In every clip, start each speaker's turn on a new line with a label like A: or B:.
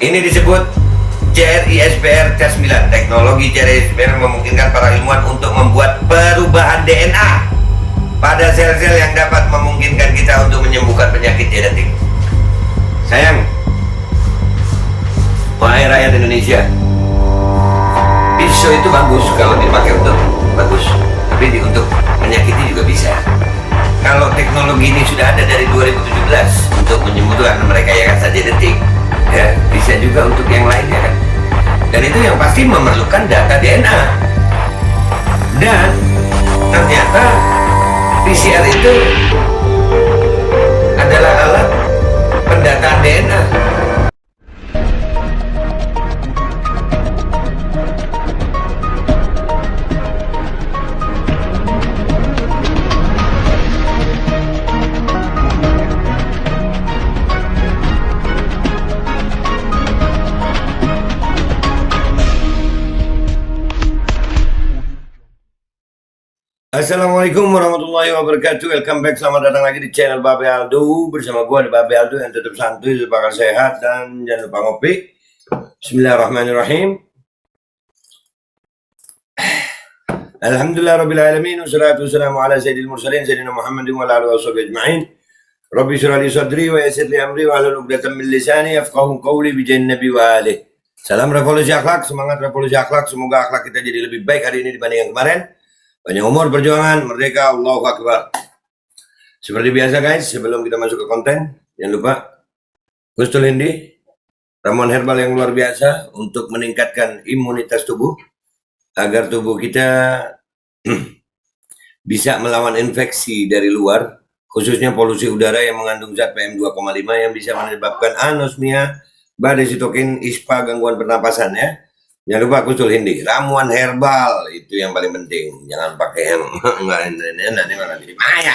A: Ini disebut CRISPR Cas9. Teknologi CRISPR memungkinkan para ilmuwan untuk membuat perubahan DNA pada sel-sel yang dapat memungkinkan kita untuk menyembuhkan penyakit genetik. Sayang, wahai rakyat Indonesia, pisau itu bagus kalau dipakai untuk bagus, tapi untuk menyakiti juga bisa. Kalau teknologi ini sudah ada dari 2017 untuk menyembuhkan mereka yang saja genetik, ya bisa juga untuk yang lainnya kan. Dan itu yang pasti memerlukan data DNA. Dan ternyata PCR itu adalah alat pendataan DNA. Assalamualaikum warahmatullahi wabarakatuh. Welcome back, selamat datang lagi di channel Babe Aldo. Bersama gue ada Babe Aldo yang tetap santuy, bakal sehat, dan jangan lupa ngopi. Bismillahirrahmanirrahim. Alhamdulillahirrabbilalamin. Wassalatu wassalamu ala sayyidil mursalin Sayyidina Muhammadin wa ala alihi washabihi ajma'in. Rabbi syrah li sadri wa yassir li amri wa hlul 'uqdatam min lisani yafqahu qawli bi jahin nabi wa alihi. Salam revolusi akhlak, semangat revolusi akhlak. Semoga akhlak kita jadi lebih baik hari ini dibanding yang kemarin. Banyak umur, perjuangan, merdeka, Allahu Akbar. Seperti biasa guys, sebelum kita masuk ke konten, jangan lupa Gustul Hindi, ramuan herbal yang luar biasa untuk meningkatkan imunitas tubuh, agar tubuh kita bisa melawan infeksi dari luar, khususnya polusi udara yang mengandung zat PM2,5 yang bisa menyebabkan anosmia, badai sitokin, ispa, gangguan pernapasan ya. Jangan lupa Gustul Hindi, ramuan herbal itu yang paling penting. Jangan pakai yang nanti malah jadi maya.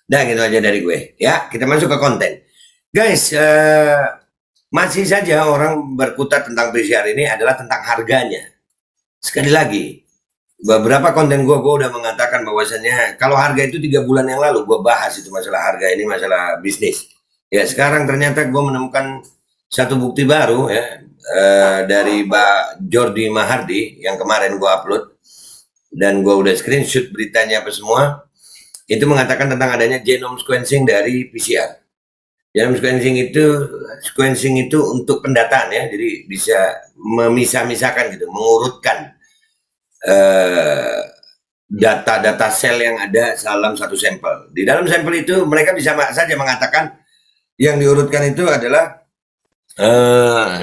A: Dan gitu aja dari gue. Ya, kita masuk ke konten. Guys, masih saja orang berkutat tentang PCR ini adalah tentang harganya. Sekali lagi, beberapa konten gue udah mengatakan bahwasannya kalau harga itu 3 bulan yang lalu gue bahas itu masalah harga ini, masalah bisnis. Ya, sekarang ternyata gue menemukan satu bukti baru ya. Dari Mbak Jordi Mahardi yang kemarin gue upload dan gue udah screenshot beritanya apa semua, itu mengatakan tentang adanya genome sequencing dari PCR. Genome sequencing itu untuk pendataan ya, jadi bisa memisah-misahkan gitu, mengurutkan data-data sel yang ada dalam satu sampel. Di dalam sampel itu mereka bisa saja mengatakan yang diurutkan itu adalah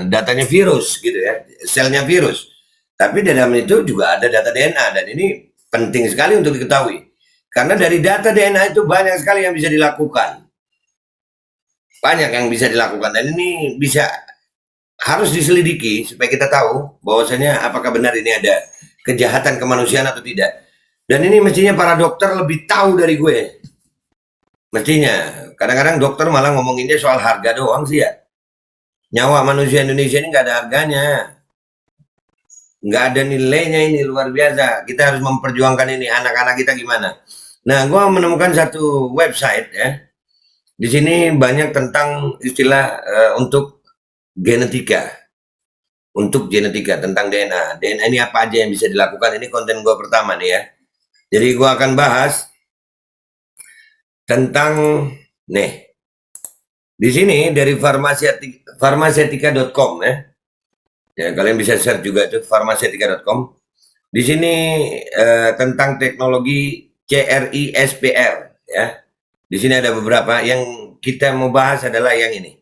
A: datanya virus gitu ya, selnya virus. Tapi di dalam itu juga ada data DNA, dan ini penting sekali untuk diketahui. Karena dari data DNA itu banyak sekali yang bisa dilakukan. Banyak yang bisa dilakukan, dan ini harus diselidiki supaya kita tahu bahwasanya apakah benar ini ada kejahatan kemanusiaan atau tidak. Dan ini mestinya para dokter lebih tahu dari gue. Mestinya. Kadang-kadang dokter malah ngomonginnya soal harga doang sih ya. Nyawa manusia Indonesia ini nggak ada harganya, nggak ada nilainya, ini luar biasa. Kita harus memperjuangkan ini, anak-anak kita gimana. Nah, gue menemukan satu website ya. Di sini banyak tentang istilah untuk genetika, tentang DNA. DNA ini apa aja yang bisa dilakukan? Ini konten gue pertama nih ya. Jadi gue akan bahas tentang nih. Di sini dari farmasetika.com ya. Ya, kalian bisa search juga itu farmasetika.com. Di sini tentang teknologi CRISPR ya. Di sini ada beberapa yang kita mau bahas adalah yang ini.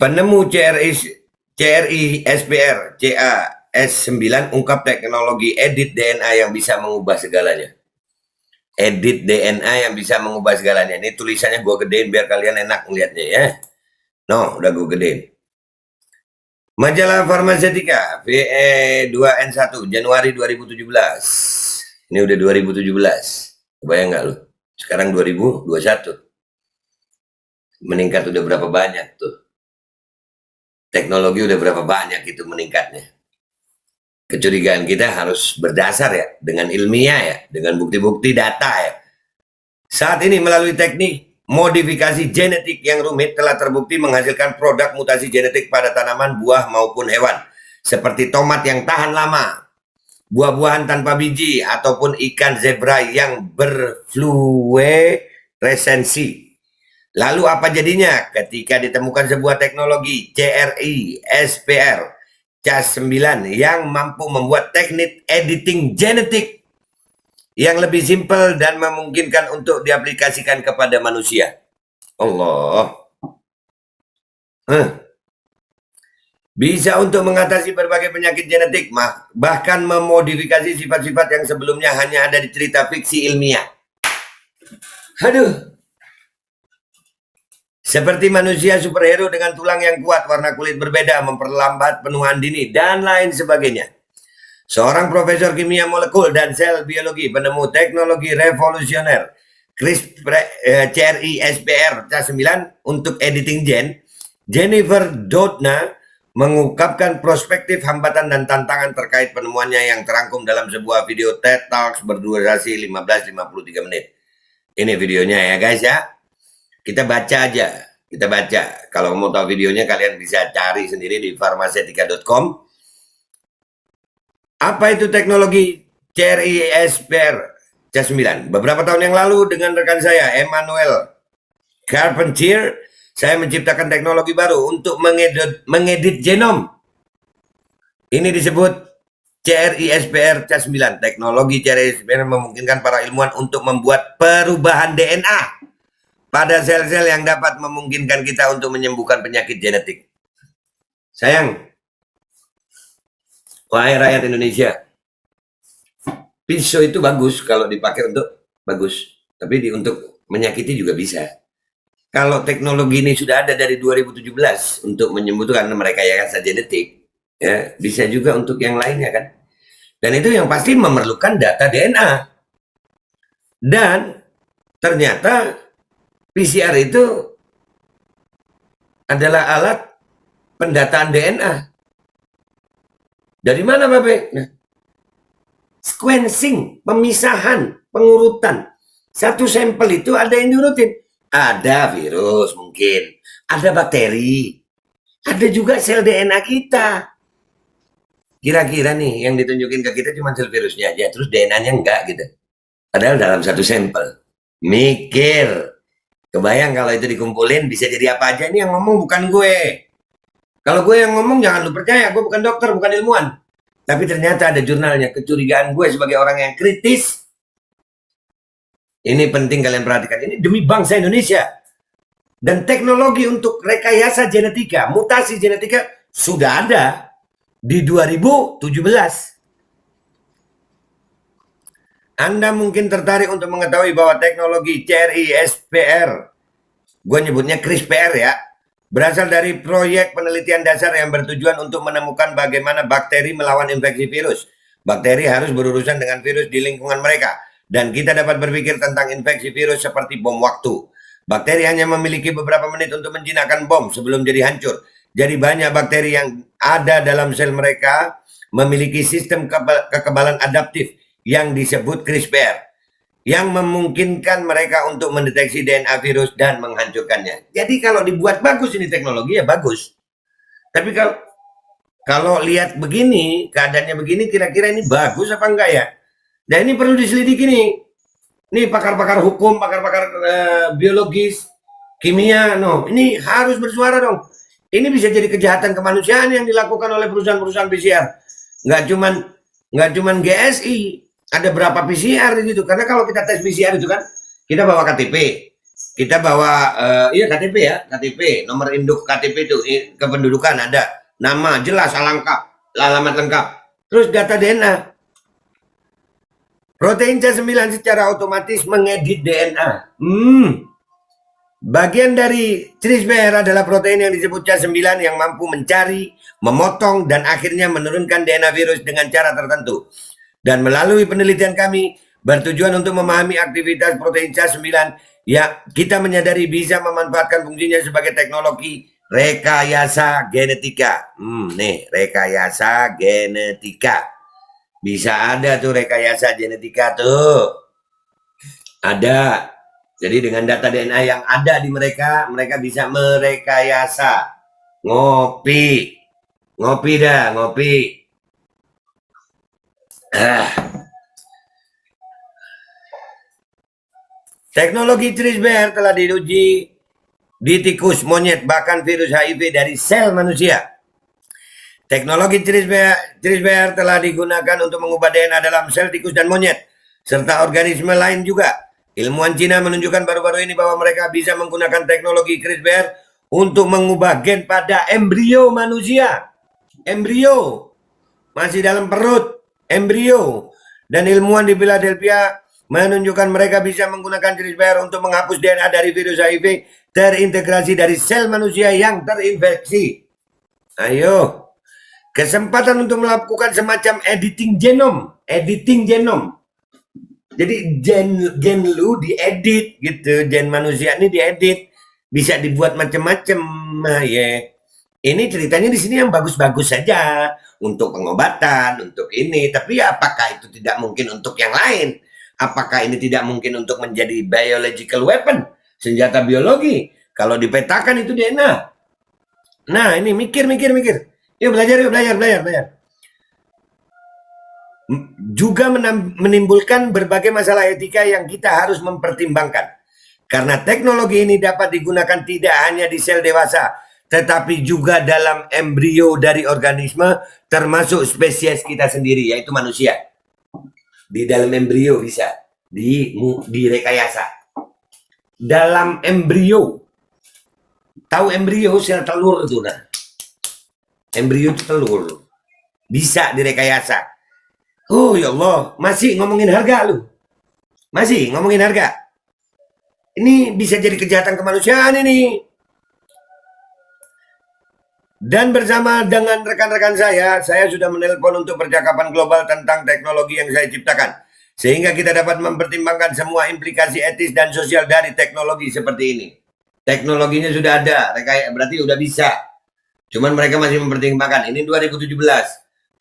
A: Penemu CRISPR CA-S9 ungkap teknologi edit DNA yang bisa mengubah segalanya. Edit DNA yang bisa mengubah segalanya. Ini tulisannya gue gedein biar kalian enak ngeliatnya ya. No, udah gue gedein. Majalah Farmasetika VE2N1 Januari 2017. Ini udah 2017. Kebayang nggak lu? Sekarang 2021. Meningkat udah berapa banyak tuh? Teknologi udah berapa banyak itu meningkatnya? Kecurigaan kita harus berdasar ya, dengan ilmiah ya, dengan bukti-bukti data ya. Saat ini melalui teknik modifikasi genetik yang rumit telah terbukti menghasilkan produk mutasi genetik pada tanaman, buah maupun hewan. Seperti tomat yang tahan lama, buah-buahan tanpa biji, ataupun ikan zebra yang berfluoresensi. Lalu apa jadinya ketika ditemukan sebuah teknologi CRISPR Cas9 yang mampu membuat teknik editing genetik yang lebih simpel dan memungkinkan untuk diaplikasikan kepada manusia. Allah. Bisa untuk mengatasi berbagai penyakit genetik, bahkan memodifikasi sifat-sifat yang sebelumnya hanya ada di cerita fiksi ilmiah. Aduh. Seperti manusia superhero dengan tulang yang kuat, warna kulit berbeda, memperlambat penuaan dini, dan lain sebagainya. Seorang profesor kimia molekul dan sel biologi, penemu teknologi revolusioner CRISPR Cas9 untuk editing gen, Jennifer Doudna mengungkapkan perspektif hambatan dan tantangan terkait penemuannya yang terangkum dalam sebuah video TED Talks berdurasi 15-53 menit. Ini videonya ya guys ya. Kita baca aja, kita baca. Kalau mau tahu videonya kalian bisa cari sendiri di farmasetika.com. Apa itu teknologi CRISPR Cas9? Beberapa tahun yang lalu dengan rekan saya, Emmanuel Carpentier, saya menciptakan teknologi baru untuk mengedit genom. Ini disebut CRISPR Cas9. Teknologi CRISPR memungkinkan para ilmuwan untuk membuat perubahan DNA pada sel-sel yang dapat memungkinkan kita untuk menyembuhkan penyakit genetik. Sayang, wahai rakyat Indonesia, pisau itu bagus kalau dipakai untuk bagus, tapi untuk menyakiti juga bisa. Kalau teknologi ini sudah ada dari 2017 untuk menyembuhkan merekayasa genetik, ya bisa juga untuk yang lainnya kan. Dan itu yang pasti memerlukan data DNA. Dan ternyata PCR itu adalah alat pendataan DNA. Dari mana Bapak? Nah, sequencing, pemisahan, pengurutan. Satu sampel itu ada yang diurutin. Ada virus mungkin, ada bakteri, ada juga sel DNA kita. Kira-kira nih yang ditunjukin ke kita cuma sel virusnya aja, terus DNA-nya enggak gitu. Padahal dalam satu sampel. Mikir. Kebayang kalau itu dikumpulin bisa jadi apa aja. Ini yang ngomong bukan gue. Kalau gue yang ngomong jangan lu percaya. Gue bukan dokter, bukan ilmuwan. Tapi ternyata ada jurnalnya. Kecurigaan gue sebagai orang yang kritis. Ini penting kalian perhatikan. Ini demi bangsa Indonesia. Dan teknologi untuk rekayasa genetika, mutasi genetika sudah ada di 2017. Anda mungkin tertarik untuk mengetahui bahwa teknologi CRISPR, gue nyebutnya CRISPR ya, berasal dari proyek penelitian dasar yang bertujuan untuk menemukan bagaimana bakteri melawan infeksi virus. Bakteri harus berurusan dengan virus di lingkungan mereka, dan kita dapat berpikir tentang infeksi virus seperti bom waktu. Bakteri hanya memiliki beberapa menit untuk menjinakkan bom sebelum jadi hancur. Jadi banyak bakteri yang ada dalam sel mereka memiliki sistem kekebalan adaptif yang disebut CRISPR, yang memungkinkan mereka untuk mendeteksi DNA virus dan menghancurkannya. Jadi kalau dibuat bagus ini teknologi ya bagus. Tapi kalau lihat begini, keadaannya begini, kira-kira ini bagus apa enggak ya? Dan ini perlu diselidiki nih. Nih pakar-pakar hukum, pakar-pakar biologis, kimia, ini harus bersuara dong. Ini bisa jadi kejahatan kemanusiaan yang dilakukan oleh perusahaan-perusahaan PCR. Nggak cuman GSI. Ada berapa PCR di situ? Karena kalau kita tes PCR itu kan, kita bawa KTP, kita bawa KTP ya, KTP, nomor induk KTP itu kependudukan ada, nama jelas, alamat lengkap, terus data DNA. Protein Cas9 secara otomatis mengedit DNA. Bagian dari CRISPR adalah protein yang disebut Cas9 yang mampu mencari, memotong, dan akhirnya menurunkan DNA virus dengan cara tertentu. Dan melalui penelitian kami bertujuan untuk memahami aktivitas protein Cas9 ya kita menyadari bisa memanfaatkan fungsinya sebagai teknologi rekayasa genetika. Nih, rekayasa genetika. Bisa ada tuh rekayasa genetika tuh. Ada. Jadi dengan data DNA yang ada di mereka, mereka bisa merekayasa. Ngopi. Ngopi dah, ngopi. Teknologi CRISPR telah diuji di tikus, monyet, bahkan virus HIV dari sel manusia. Teknologi CRISPR telah digunakan untuk mengubah DNA dalam sel tikus dan monyet, serta organisme lain juga. Ilmuwan Cina menunjukkan baru-baru ini bahwa mereka bisa menggunakan teknologi CRISPR untuk mengubah gen pada embrio manusia. Embrio, masih dalam perut, embrio. Dan ilmuwan di Philadelphia menunjukkan mereka bisa menggunakan CRISPR untuk menghapus DNA dari virus HIV terintegrasi dari sel manusia yang terinfeksi. Ayo, kesempatan untuk melakukan semacam editing genom. Jadi gen lu diedit gitu, gen manusia ini diedit, bisa dibuat macam-macam. Nah, ya. Ini ceritanya di sini yang bagus-bagus saja untuk pengobatan, untuk ini. Tapi apakah itu tidak mungkin untuk yang lain? Apakah ini tidak mungkin untuk menjadi biological weapon, senjata biologi? Kalau dipetakan itu DNA. Nah, ini mikir. Yuk belajar. Juga menimbulkan berbagai masalah etika yang kita harus mempertimbangkan. Karena teknologi ini dapat digunakan tidak hanya di sel dewasa, tetapi juga dalam embrio dari organisme, termasuk spesies kita sendiri, yaitu manusia. Di dalam embrio bisa direkayasa. Dalam embrio, tahu embrio sel telur itu, nah. Embrio itu telur, bisa direkayasa. Oh ya Allah, masih ngomongin harga lu. Masih ngomongin harga. Ini bisa jadi kejahatan kemanusiaan ini. Dan bersama dengan rekan-rekan saya sudah menelpon untuk percakapan global tentang teknologi yang saya ciptakan. Sehingga kita dapat mempertimbangkan semua implikasi etis dan sosial dari teknologi seperti ini. Teknologinya sudah ada, berarti udah bisa. Cuman mereka masih mempertimbangkan. Ini 2017.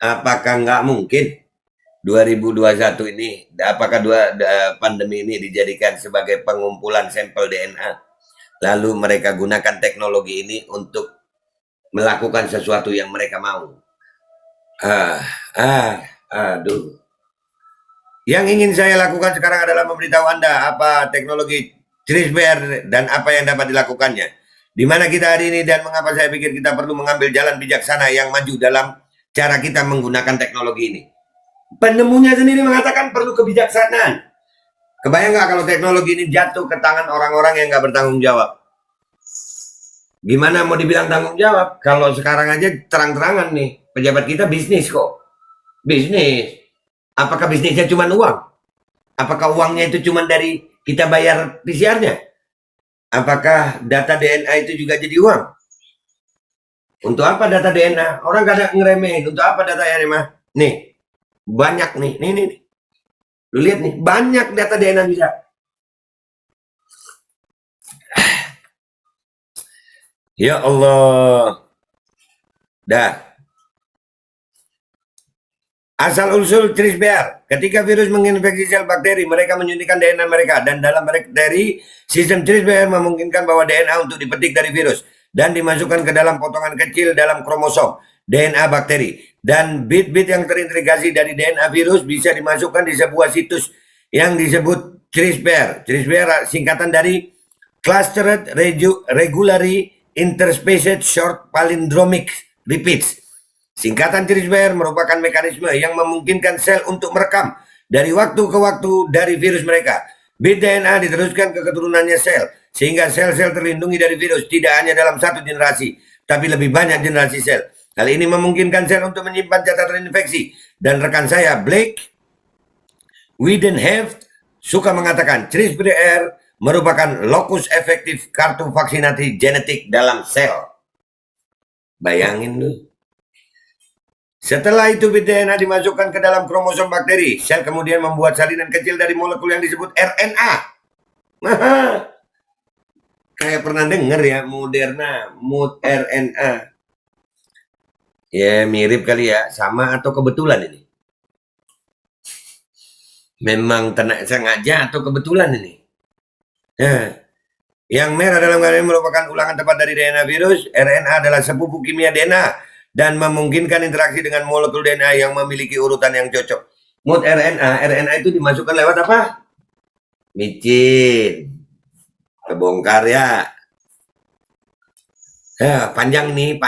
A: Apakah nggak mungkin 2021 ini, apakah pandemi ini dijadikan sebagai pengumpulan sampel DNA, lalu mereka gunakan teknologi ini untuk melakukan sesuatu yang mereka mau. Aduh. Yang ingin saya lakukan sekarang adalah memberitahu Anda apa teknologi CRISPR dan apa yang dapat dilakukannya. Di mana kita hari ini dan mengapa saya pikir kita perlu mengambil jalan bijaksana yang maju dalam cara kita menggunakan teknologi ini. Penemunya sendiri mengatakan perlu kebijaksanaan. Kebayang nggak kalau teknologi ini jatuh ke tangan orang-orang yang nggak bertanggung jawab? Gimana mau dibilang tanggung jawab? Kalau sekarang aja terang-terangan nih, pejabat kita bisnis kok. Bisnis. Apakah bisnisnya cuma uang? Apakah uangnya itu cuma dari kita bayar PCR-nya? Apakah data DNA itu juga jadi uang? Untuk apa data DNA? Orang kadang ngeremehin. Untuk apa data DNA? Nih, banyak nih. Nih. Lu lihat nih, banyak data DNA bisa. Ya Allah. Dah. Asal-usul CRISPR, ketika virus menginfeksi sel bakteri, mereka menyuntikkan DNA mereka, dan dalam bakteri, sistem CRISPR memungkinkan bahwa DNA untuk dipetik dari virus dan dimasukkan ke dalam potongan kecil dalam kromosom DNA bakteri. Dan bit-bit yang terintegrasi dari DNA virus bisa dimasukkan di sebuah situs yang disebut CRISPR. CRISPR singkatan dari Clustered Regularly Interspaced Short Palindromic Repeats. Singkatan CRISPR merupakan mekanisme yang memungkinkan sel untuk merekam dari waktu ke waktu dari virus mereka. Bit DNA diteruskan ke keturunannya sel, sehingga sel-sel terlindungi dari virus tidak hanya dalam satu generasi, tapi lebih banyak generasi sel. Hal ini memungkinkan sel untuk menyimpan catatan infeksi. Dan rekan saya, Blake Wiedenheft, suka mengatakan CRISPR merupakan lokus efektif kartu vaksinasi genetik dalam sel. Bayangin tuh. Setelah itu bit DNA dimasukkan ke dalam kromosom bakteri. Sel kemudian membuat salinan kecil dari molekul yang disebut RNA. Kayak pernah dengar ya, Moderna, RNA. Ya mirip kali ya, sama atau kebetulan ini? Memang sengaja atau kebetulan ini? Nah, yang merah dalam gambar ini merupakan ulangan tepat dari DNA virus. RNA adalah sepupu kimia DNA dan memungkinkan interaksi dengan molekul DNA yang memiliki urutan yang cocok. Mood RNA itu dimasukkan lewat apa? Micin. Kebongkar ya. Panjang nih.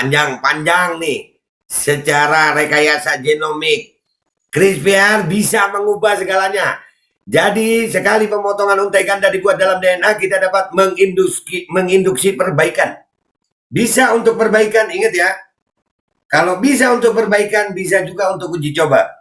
A: Secara rekayasa genomik, CRISPR bisa mengubah segalanya. Jadi sekali pemotongan untai ganda dibuat dalam DNA, kita dapat menginduksi perbaikan. Bisa untuk perbaikan, ingat ya. Kalau bisa untuk perbaikan, bisa juga untuk uji coba.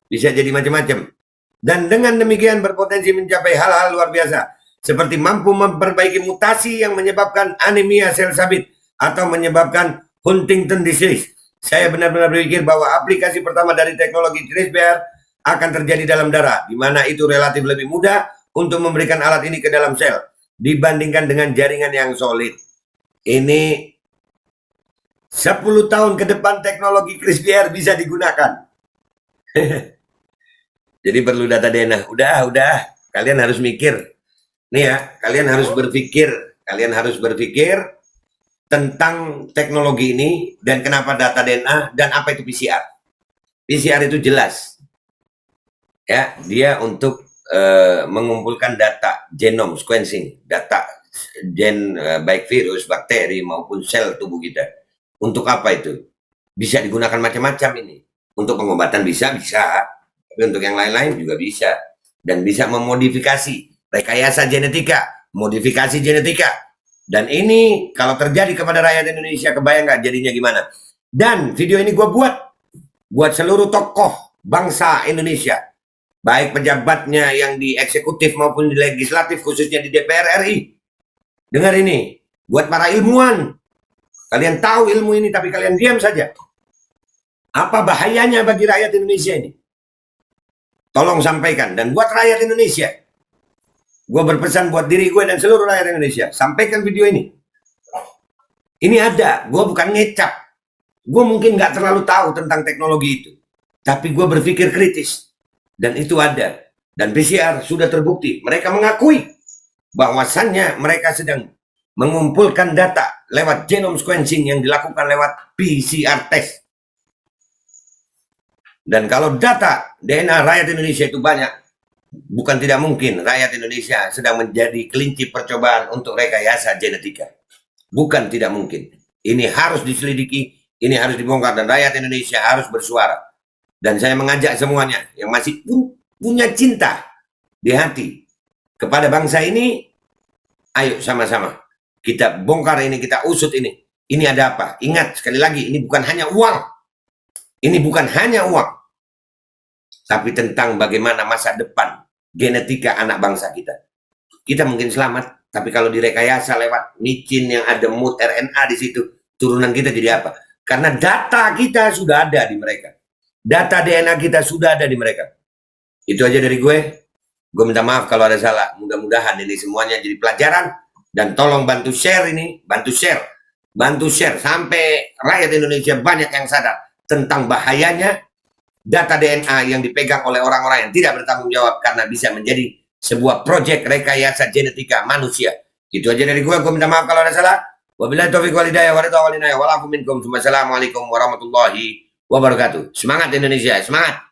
A: Bisa jadi macam-macam. Dan dengan demikian berpotensi mencapai hal-hal luar biasa. Seperti mampu memperbaiki mutasi yang menyebabkan anemia sel sabit atau menyebabkan Huntington disease. Saya benar-benar berpikir bahwa aplikasi pertama dari teknologi CRISPR akan terjadi dalam darah, di mana itu relatif lebih mudah untuk memberikan alat ini ke dalam sel dibandingkan dengan jaringan yang solid. Ini 10 tahun ke depan teknologi CRISPR bisa digunakan. Jadi perlu data DNA. Udah. Kalian harus mikir. Nih ya, kalian harus berpikir tentang teknologi ini dan kenapa data DNA dan apa itu PCR. PCR itu jelas. Ya, dia untuk mengumpulkan data genome sequencing, data gen baik virus, bakteri maupun sel tubuh kita. Untuk apa itu? Bisa digunakan macam-macam ini. Untuk pengobatan bisa, tapi untuk yang lain-lain juga bisa. Dan bisa memodifikasi rekayasa genetika, modifikasi genetika. Dan ini kalau terjadi kepada rakyat Indonesia, kebayang nggak jadinya gimana? Dan video ini gue buat seluruh tokoh bangsa Indonesia, baik pejabatnya yang di eksekutif maupun di legislatif, khususnya di DPR RI. Dengar ini, buat para ilmuwan. Kalian tahu ilmu ini tapi kalian diam saja. Apa bahayanya bagi rakyat Indonesia ini? Tolong sampaikan. Dan buat rakyat Indonesia, gue berpesan buat diri gue dan seluruh rakyat Indonesia, sampaikan video ini. Ini ada, gue bukan ngecap. Gue mungkin nggak terlalu tahu tentang teknologi itu. Tapi gue berpikir kritis. Dan itu ada. Dan PCR sudah terbukti. Mereka mengakui bahwasannya mereka sedang mengumpulkan data lewat genome sequencing yang dilakukan lewat PCR test. Dan kalau data DNA rakyat Indonesia itu banyak, bukan tidak mungkin rakyat Indonesia sedang menjadi kelinci percobaan untuk rekayasa genetika. Bukan tidak mungkin. Ini harus diselidiki, ini harus dibongkar, dan rakyat Indonesia harus bersuara. Dan saya mengajak semuanya yang masih punya cinta di hati kepada bangsa ini, ayo sama-sama kita bongkar ini, kita usut ini. Ini ada apa? Ingat sekali lagi, ini bukan hanya uang. Ini bukan hanya uang. Tapi tentang bagaimana masa depan genetika anak bangsa kita. Kita mungkin selamat, tapi kalau direkayasa lewat micin yang ada mood RNA di situ, turunan kita jadi apa? Karena data kita sudah ada di mereka. Data DNA kita sudah ada di mereka. Itu aja dari gue. Gue minta maaf kalau ada salah. Mudah-mudahan ini semuanya jadi pelajaran. Dan tolong bantu share ini. Bantu share. Sampai rakyat Indonesia banyak yang sadar tentang bahayanya data DNA yang dipegang oleh orang-orang yang tidak bertanggung jawab. Karena bisa menjadi sebuah proyek rekayasa genetika manusia. Itu aja dari gue. Gue minta maaf kalau ada salah. Wabillahi taufiq wal hidayah wa ridha wal inayah. Wassalamualaikum warahmatullahi wabarakatuh. Semangat Indonesia, semangat.